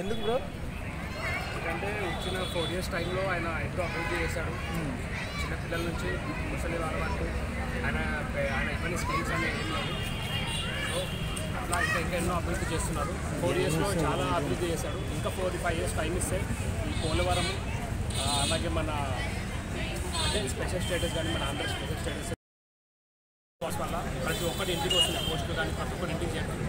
ఎందుకు బ్రో? ఎందుకంటే వచ్చిన 4 years టైంలో ఆయన ఎంతో అభివృద్ధి చేశాడు. చిన్నపిల్లల నుంచి ముసలి వాళ్ళ వరకు ఆయన ఇవన్నీ స్కీమ్స్ అనేవి ఏం లేవు. సో అట్లా ఇంకా ఎన్నో అభివృద్ధి చేస్తున్నారు. 4 yearsలో చాలా అభివృద్ధి చేశాడు. ఇంకా 4-5 years టైం ఇస్తే ఈ పోలవరం అలాగే మన అంటే స్పెషల్ స్టేటస్ కానీ మన ఆంధ్ర స్పెషల్ స్టేటస్ వల్ల ప్రతి ఒక్కటి ఇంటికి వస్తుంది. పోస్టులు కానీ ప్రతి ఒక్కటి ఇంటికి చేస్తుంది.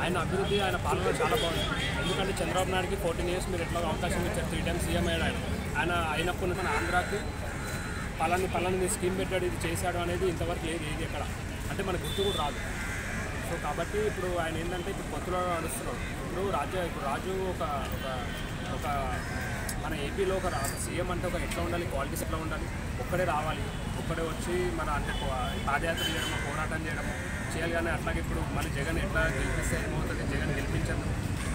ఆయన అభివృద్ధి ఆయన పాలన చాలా బాగుంది. ఎందుకంటే చంద్రబాబు నాయుడుకి 14 years మీరు ఎట్లా అవకాశం ఇచ్చారు. 3 times సీఎం అయ్యాడు. ఆయన అయినప్పుడు మన ఆంధ్రాకి పలాని స్కీమ్ పెట్టాడు, ఇది చేశాడు అనేది ఇంతవరకు లేదు ఏది ఎక్కడ అంటే మనకు గుర్తు కూడా రాదు. సో కాబట్టి ఇప్పుడు ఆయన ఏంటంటే ఇప్పుడు కొత్తలో నడుస్తున్నాడు. ఇప్పుడు రాజు ఒక మన ఏపీలో ఒక సీఎం అంటే ఒక ఎట్లా ఉండాలి, క్వాలిటీస్ ఎట్లా ఉండాలి, ఒక్కడే రావాలి, ఒక్కడే వచ్చి మన అంటే పాదయాత్ర చేయడము, పోరాటం చేయడము చేయాలి. కానీ అట్లాగే ఇప్పుడు మళ్ళీ జగన్ ఎట్లా గెలిపిస్తే ఏమవుతుంది, జగన్ గెలిపించదు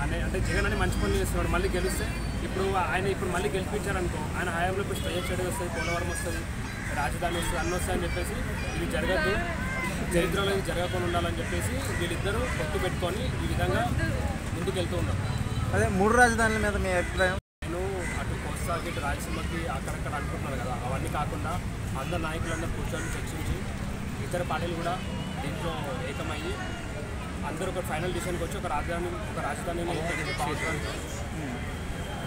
అంటే జగన్ అని మంచి పనులు చేస్తున్నాడు. మళ్ళీ గెలిస్తే ఇప్పుడు మళ్ళీ గెలిపించారనుకో ఆయన హయాంలో ఇప్పుడు స్పెషల్ స్టేటస్ వస్తుంది, పోలవరం వస్తుంది, రాజధాని వస్తుంది, అన్నీ వస్తాయని చెప్పేసి ఇది జరగద్దు, చరిత్రలో ఇది జరగకుండా ఉండాలని చెప్పేసి వీళ్ళిద్దరూ పొత్తు పెట్టుకొని ఈ విధంగా ముందుకు వెళ్తూ ఉన్నారు. అదే 3 రాజధానుల మీద మీ అభిప్రాయం? నేను అటు కోస్తాకి ఇటు రాయలసీమకి అక్కడక్కడ అనుకుంటున్నాను కదా, అవన్నీ కాకుండా అందరు నాయకులందరూ కూర్చొని చర్చించి ఇతర పార్టీలు కూడా దీంట్లో ఏకమయ్యి అందరూ ఒక ఫైనల్ డిసిషన్కి వచ్చి ఒక రాజధానిని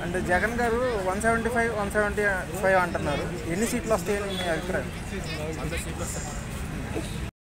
అంటే జగన్ గారు 175 అంటున్నారు. ఎన్ని సీట్లు వస్తాయని మీ అభిప్రాయం? 100 సీట్లు వస్తాయి.